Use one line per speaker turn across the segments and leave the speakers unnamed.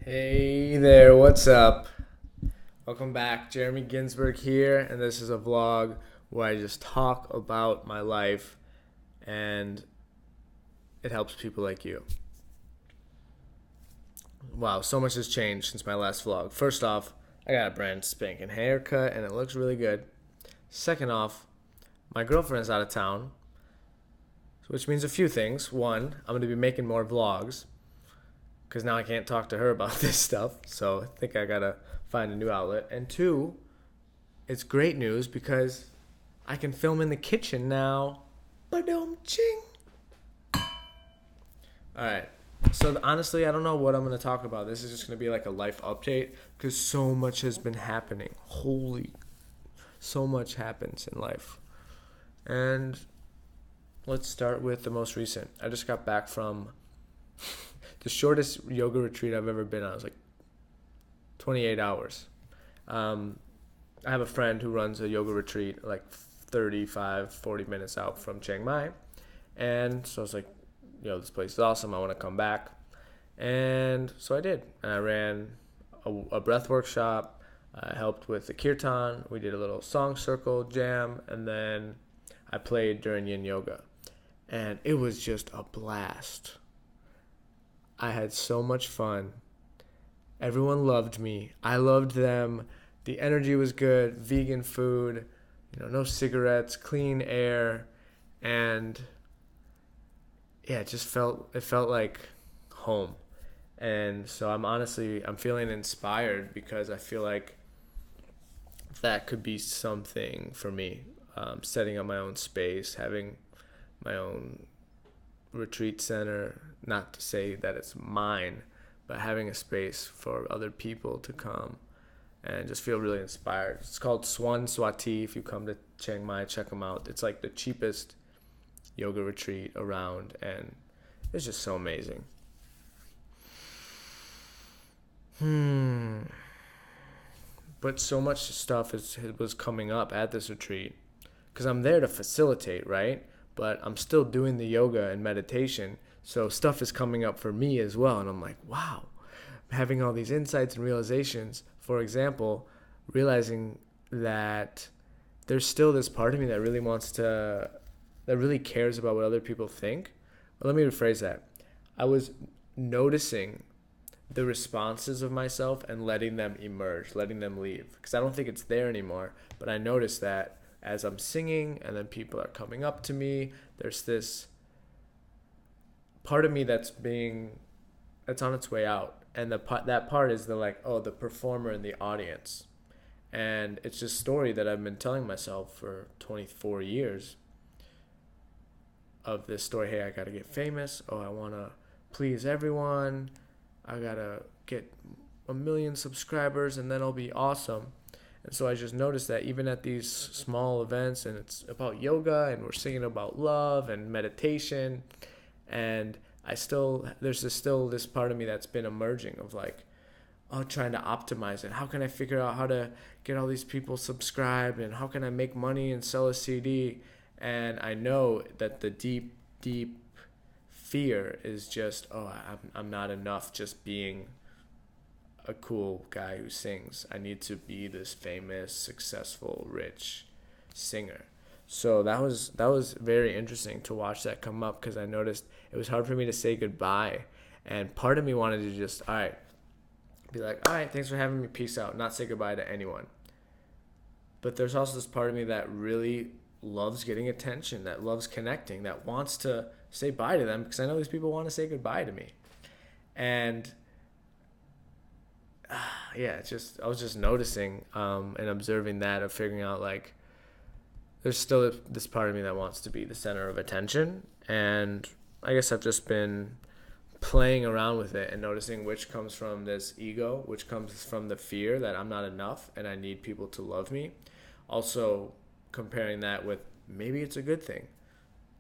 Hey there, what's up? Welcome back. Jeremy Ginsburg here, and this is a vlog where I just talk about my life and it helps people like you. Wow, so much has changed since my last vlog. First off, I got a brand spanking haircut and it looks really good. Second off, my girlfriend's out of town, which means a few things. One, I'm going to be making more vlogs because now I can't talk to her about this stuff. So I think I gotta find a new outlet. And two, it's great news because I can film in the kitchen now. Ba-dum ching. All right. So honestly, I don't know what I'm gonna talk about. This is just gonna be like a life update because so much has been happening. Holy, so much happens in life. And let's start with the most recent. I just got back from the shortest yoga retreat I've ever been on. It was like 28 hours. I have a friend who runs a yoga retreat like 35, 40 minutes out from Chiang Mai. And so I was like, this place is awesome. I want to come back. And so I did. And I ran a breath workshop. I helped with the kirtan. We did a little song circle jam. And then I played during yin yoga. And it was just a blast. I had so much fun. Everyone loved me. I loved them. The energy was good. Vegan food, no cigarettes, clean air, and yeah, it felt like home. And so I'm feeling inspired because I feel like that could be something for me. Setting up my own space, having my own retreat center, not to say that it's mine, but having a space for other people to come and just feel really inspired. It's called Swan Swati. If you come to Chiang Mai, check them out. It's like the cheapest yoga retreat around, and it's just so amazing. But so much stuff was coming up at this retreat because I'm there to facilitate, right? But I'm still doing the yoga and meditation. So stuff is coming up for me as well. And I'm like, wow, I'm having all these insights and realizations. For example, realizing that there's still this part of me that really cares about what other people think. But let me rephrase that. I was noticing the responses of myself and letting them emerge, letting them leave. Because I don't think it's there anymore. But I noticed that as I'm singing and then people are coming up to me, there's this part of me that's on its way out. And that part is the performer in the audience. And it's this story that I've been telling myself for 24 years of this story. Hey, I got to get famous. Oh, I want to please everyone. I got to get 1 million subscribers and then I'll be awesome. And so I just noticed that even at these small events, and it's about yoga, and we're singing about love and meditation, and there's still this part of me that's been emerging of trying to optimize it. How can I figure out how to get all these people subscribed, and how can I make money and sell a CD? And I know that the deep, deep fear is just, I'm not enough just being a cool guy who sings. I need to be this famous, successful, rich singer. So that was very interesting to watch that come up because I noticed it was hard for me to say goodbye. And part of me wanted to just, be like, all right, thanks for having me, peace out, not say goodbye to anyone. But there's also this part of me that really loves getting attention, that loves connecting, that wants to say bye to them because I know these people want to say goodbye to me. And I was just noticing and observing that, of figuring out there's still this part of me that wants to be the center of attention. And I guess I've just been playing around with it and noticing which comes from this ego, which comes from the fear that I'm not enough and I need people to love me. Also comparing that with maybe it's a good thing.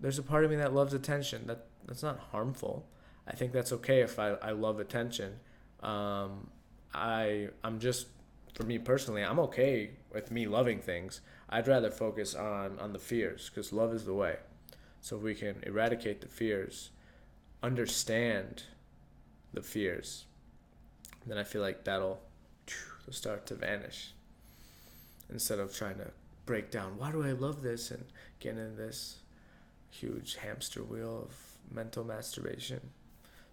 There's a part of me that loves attention. That's not harmful. I think that's okay if I love attention. I'm just, for me personally, I'm okay with me loving things. I'd rather focus on the fears because love is the way. So if we can eradicate the fears, understand the fears, And then I feel like that'll start to vanish instead of trying to break down why do I love this and get in this huge hamster wheel of mental masturbation.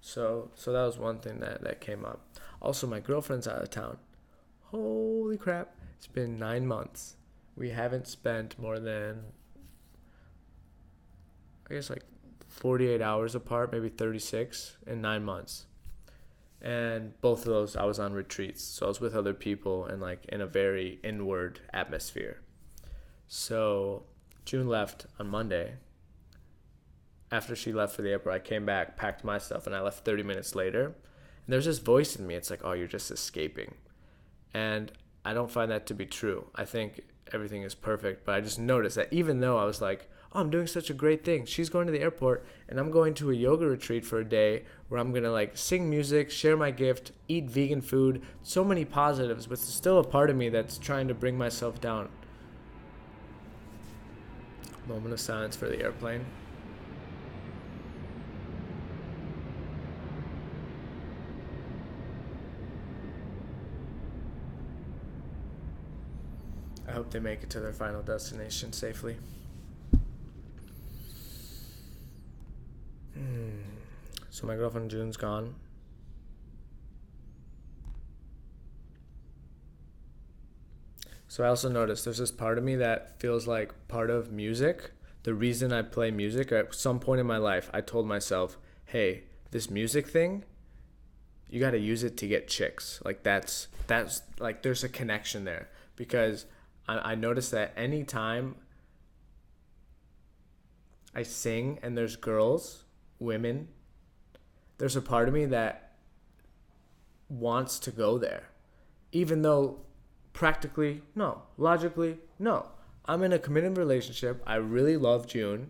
So that was one thing that came up. Also, my girlfriend's out of town. Holy crap, it's been 9 months. We haven't spent more than, I guess, like 48 hours apart, maybe 36 in 9 months. And both of those, I was on retreats. So I was with other people and like in a very inward atmosphere. So June left on Monday. After she left for the airport, I came back, packed my stuff, and I left 30 minutes later. And there's this voice in me. It's like, oh, you're just escaping. And I don't find that to be true. I think everything is perfect. But I just noticed that even though I was like, oh, I'm doing such a great thing. She's going to the airport, and I'm going to a yoga retreat for a day where I'm going to like sing music, share my gift, eat vegan food. So many positives, but there's still a part of me that's trying to bring myself down. Moment of silence for the airplane. I hope they make it to their final destination safely. So my girlfriend June's gone. So I also noticed there's this part of me that feels like part of music. The reason I play music, at some point in my life, I told myself, hey, this music thing, you got to use it to get chicks. Like that's like there's a connection there. Because I noticed that anytime I sing and there's girls, women, there's a part of me that wants to go there. Even though practically, no. Logically, no. I'm in a committed relationship. I really love June.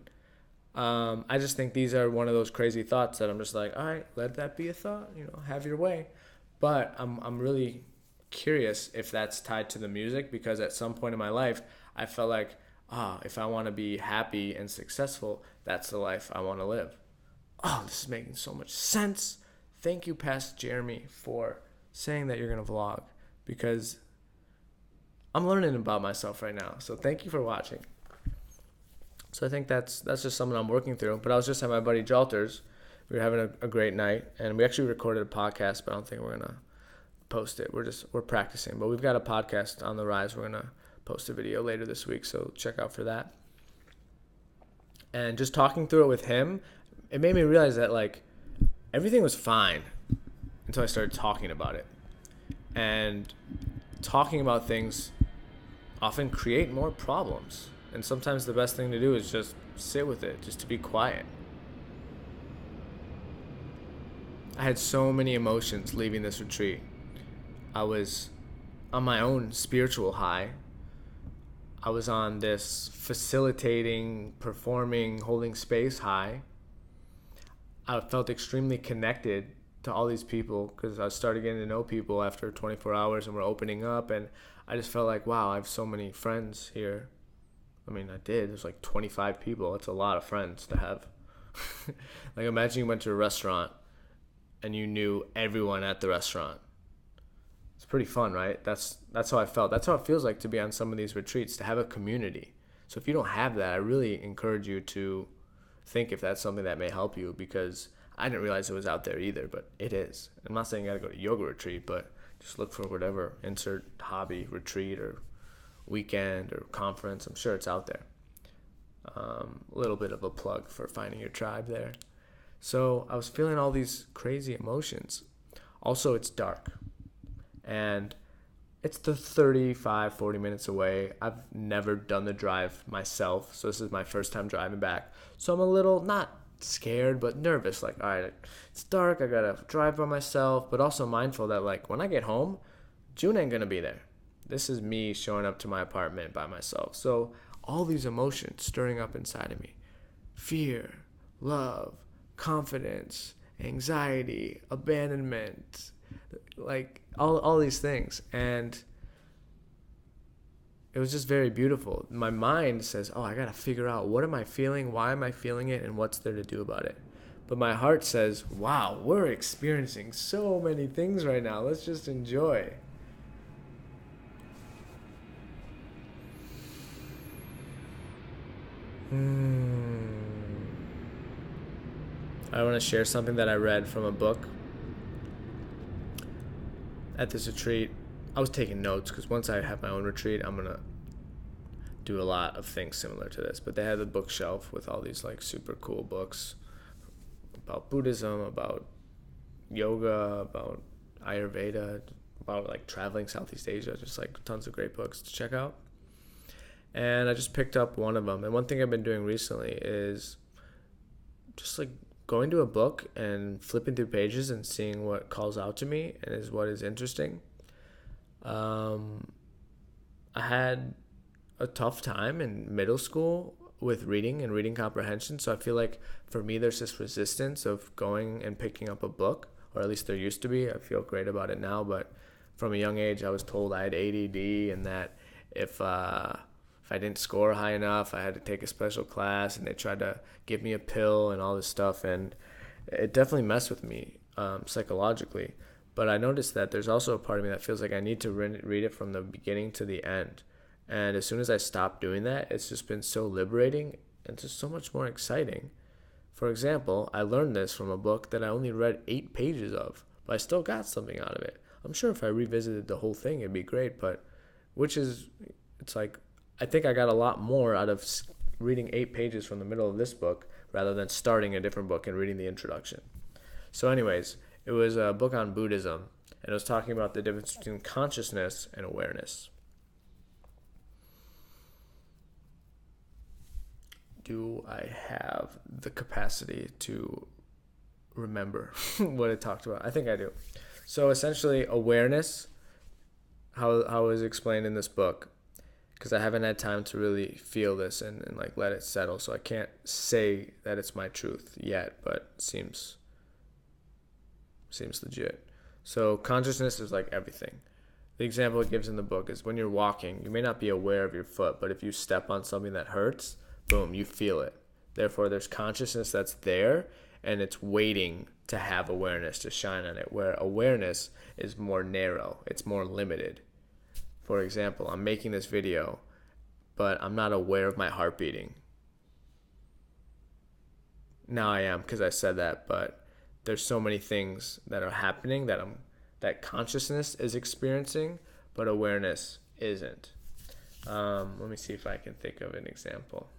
I just think these are one of those crazy thoughts that I'm just like, all right, let that be a thought, have your way. But I'm really curious if that's tied to the music, because at some point in my life I felt like if I want to be happy and successful, that's the life I want to live. This is making so much sense. Thank you, Pastor Jeremy, for saying that you're gonna vlog, because I'm learning about myself right now. So thank you for watching. So I think that's just something I'm working through. But I was just at my buddy Jalter's. We were having a great night, and we actually recorded a podcast, but I don't think we're gonna post it. We're practicing, but we've got a podcast on the rise. We're gonna post a video later this week, so check out for that. And just talking through it with him, it made me realize that like everything was fine until I started talking about it. And talking about things often create more problems. And sometimes the best thing to do is just sit with it, just to be quiet. I had so many emotions leaving this retreat. I was on my own spiritual high. I was on this facilitating, performing, holding space high. I felt extremely connected to all these people because I started getting to know people after 24 hours and we're opening up, and I just felt like, wow, I have so many friends here. I mean, I did. There's like 25 people. That's a lot of friends to have. Like, imagine you went to a restaurant and you knew everyone at the restaurant. It's pretty fun, right? That's how I felt. That's how it feels like to be on some of these retreats, to have a community. So if you don't have that, I really encourage you to think if that's something that may help you, because I didn't realize it was out there either, but it is. I'm not saying you got to go to yoga retreat, but just look for whatever, insert hobby, retreat, or weekend, or conference. I'm sure it's out there. A little bit of a plug for finding your tribe there. So I was feeling all these crazy emotions. Also, it's dark. And it's the 40 minutes away. I've never done the drive myself, so this is my first time driving back. So I'm a little, not scared, but nervous. Like, all right, it's dark, I gotta drive by myself, but also mindful that, like, when I get home, June ain't gonna be there. This is me showing up to my apartment by myself. So all these emotions stirring up inside of me. Fear, love, confidence, anxiety, abandonment, like all these things. And it was just very beautiful. My mind says, oh, I gotta figure out, what am I feeling, why am I feeling it, and what's there to do about it. But my heart says, wow, we're experiencing so many things right now. Let's just enjoy. I want to share something that I read from a book at this retreat. I was taking notes because once I have my own retreat, I'm going to do a lot of things similar to this. But they had a bookshelf with all these like super cool books about Buddhism, about yoga, about Ayurveda, about like traveling Southeast Asia, just like tons of great books to check out. And I just picked up one of them. And one thing I've been doing recently is just like going to a book and flipping through pages and seeing what calls out to me and is what is interesting. I had a tough time in middle school with reading and reading comprehension. So I feel like for me, there's this resistance of going and picking up a book, or at least there used to be. I feel great about it now, but from a young age, I was told I had ADD and that if I didn't score high enough, I had to take a special class, and they tried to give me a pill and all this stuff, and it definitely messed with me psychologically. But I noticed that there's also a part of me that feels like I need to read it from the beginning to the end. And as soon as I stopped doing that, it's just been so liberating and just so much more exciting. For example, I learned this from a book that I only read 8 pages of, but I still got something out of it. I'm sure if I revisited the whole thing, it'd be great, but it's like, I think I got a lot more out of reading 8 pages from the middle of this book rather than starting a different book and reading the introduction. So anyways, it was a book on Buddhism, and it was talking about the difference between consciousness and awareness. Do I have the capacity to remember what it talked about? I think I do. So essentially, awareness, how it was explained in this book, because I haven't had time to really feel this and like let it settle, so I can't say that it's my truth yet, but seems legit. So consciousness is like everything. The example it gives in the book is when you're walking, you may not be aware of your foot, but if you step on something that hurts, boom, you feel it. Therefore, there's consciousness that's there, and it's waiting to have awareness to shine on it, where awareness is more narrow. It's more limited. For example, I'm making this video, but I'm not aware of my heart beating. Now I am because I said that, but there's so many things that are happening that consciousness is experiencing, but awareness isn't. Let me see if I can think of an example.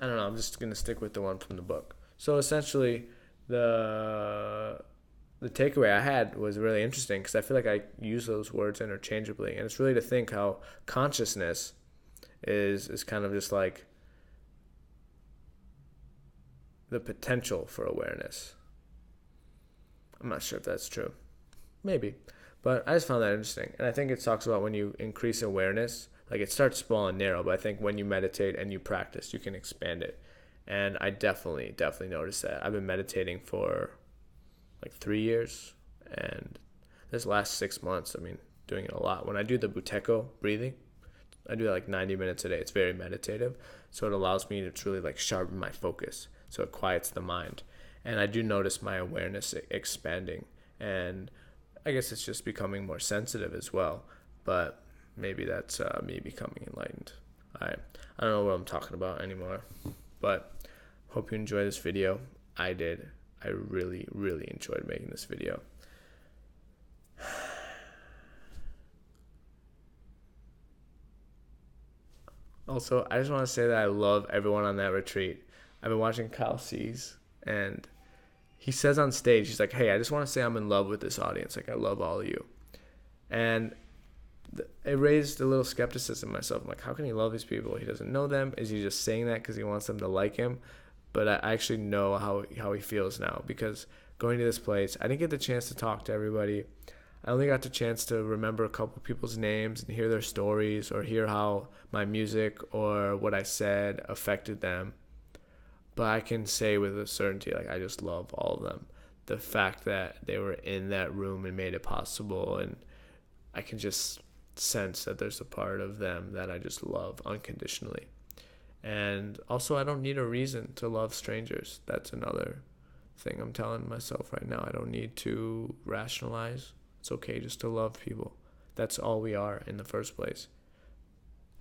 I don't know. I'm just going to stick with the one from the book. So essentially, the takeaway I had was really interesting because I feel like I use those words interchangeably. And it's really to think how consciousness is kind of just like the potential for awareness. I'm not sure if that's true. Maybe. But I just found that interesting. And I think it talks about when you increase awareness, like it starts small and narrow, but I think when you meditate and you practice, you can expand it. And I definitely noticed that. I've been meditating for like 3 years, and this last 6 months, doing it a lot. When I do the Buteyko breathing, I do that like 90 minutes a day. It's very meditative, so it allows me to truly like sharpen my focus, so it quiets the mind. And I do notice my awareness expanding, and I guess it's just becoming more sensitive as well, but maybe that's me becoming enlightened. I don't know what I'm talking about anymore, but hope you enjoy this video. I did. I really, really enjoyed making this video. Also, I just want to say that I love everyone on that retreat. I've been watching Kyle Cease, and he says on stage, he's like, hey, I just want to say I'm in love with this audience. Like, I love all of you. And it raised a little skepticism in myself. I'm like, how can he love these people? He doesn't know them. Is he just saying that because he wants them to like him? But I actually know how he feels now, because going to this place, I didn't get the chance to talk to everybody. I only got the chance to remember a couple people's names and hear their stories, or hear how my music or what I said affected them. But I can say with a certainty, like, I just love all of them. The fact that they were in that room and made it possible, and I can just sense that there's a part of them that I just love unconditionally. And also, I don't need a reason to love strangers. That's another thing I'm telling myself right now. I don't need to rationalize. It's okay just to love people. That's all we are in the first place.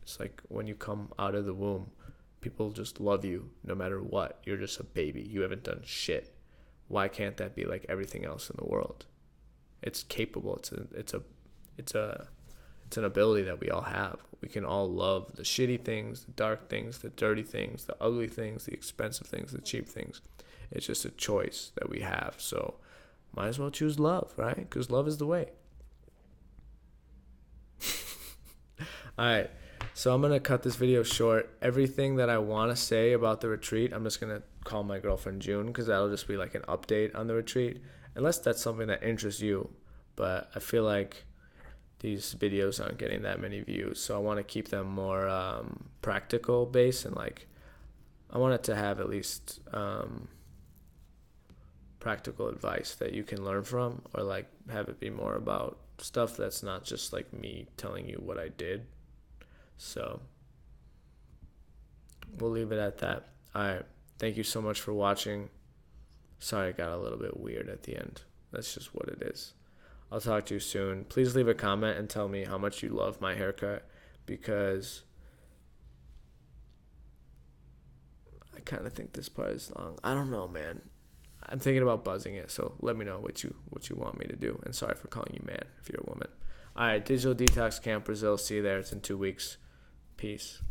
It's like when you come out of the womb, people just love you no matter what. You're just a baby. You haven't done shit. Why can't that be like everything else in the world? It's capable. It's an ability that we all have. We can all love the shitty things, the dark things, the dirty things, the ugly things, the expensive things, the cheap things. It's just a choice that we have. So might as well choose love, right? Because love is the way. All right. So I'm going to cut this video short. Everything that I want to say about the retreat, I'm just going to call my girlfriend June, because that'll just be like an update on the retreat. Unless that's something that interests you. But I feel like these videos aren't getting that many views. So I want to keep them more practical based, and like I want it to have at least practical advice that you can learn from, or like have it be more about stuff that's not just like me telling you what I did. So we'll leave it at that. All right. Thank you so much for watching. Sorry it got a little bit weird at the end. That's just what it is. I'll talk to you soon. Please leave a comment and tell me how much you love my haircut, because I kind of think this part is long. I don't know, man. I'm thinking about buzzing it, so let me know what you want me to do. And sorry for calling you man if you're a woman. All right, Digital Detox Camp Brazil. See you there. It's in 2 weeks. Peace.